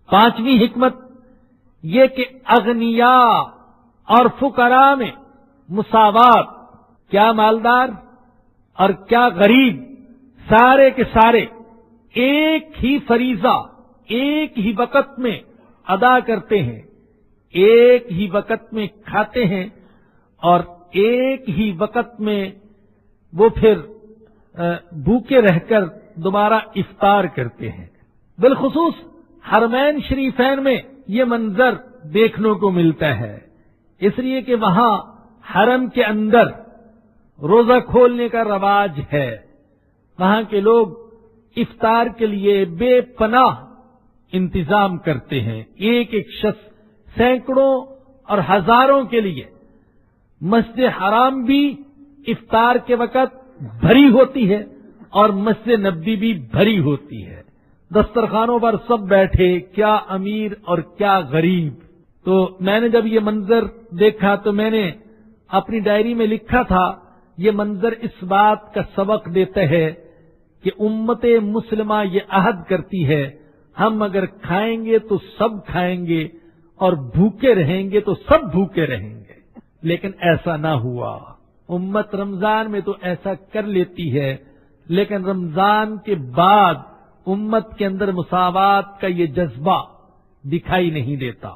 पांचवी हिकमत ये कि अगनिया और फुकरा में मुसावात, क्या मालदार और क्या गरीब, सारे के सारे एक ही फरीजा एक ही वक़्त में अदा करते हैं, एक ही वक़्त में खाते हैं और एक ही वक़्त में वो फिर भूखे रहकर दोबारा इफ्तार करते हैं। बिलखुसूस हरमैन शरीफैन में ये मंजर देखने को मिलता है, इसलिए कि वहां हरम के अंदर रोजा खोलने का रवाज है। वहां के लोग इफ्तार के लिए बेपनाह इंतजाम करते हैं। एक एक शख्स सैकड़ों और हजारों के लिए मस्जिद हराम भी इफ्तार के वक़्त भरी होती है और मस्जिद नबवी भी भरी होती है। दस्तरखानों पर सब बैठे, क्या अमीर और क्या गरीब। तो मैंने जब ये मंजर देखा तो मैंने अपनी डायरी में लिखा था, ये मंजर इस बात का सबक देता है कि उम्मते मुस्लिमा ये अहद करती है, हम अगर खाएंगे तो सब खाएंगे और भूखे रहेंगे तो सब भूखे रहेंगे। लेकिन ऐसा ना हुआ। उम्मत रमजान में तो ऐसा कर लेती है, लेकिन रमजान के बाद उम्मत के अंदर मुसावात का ये जज्बा दिखाई नहीं देता।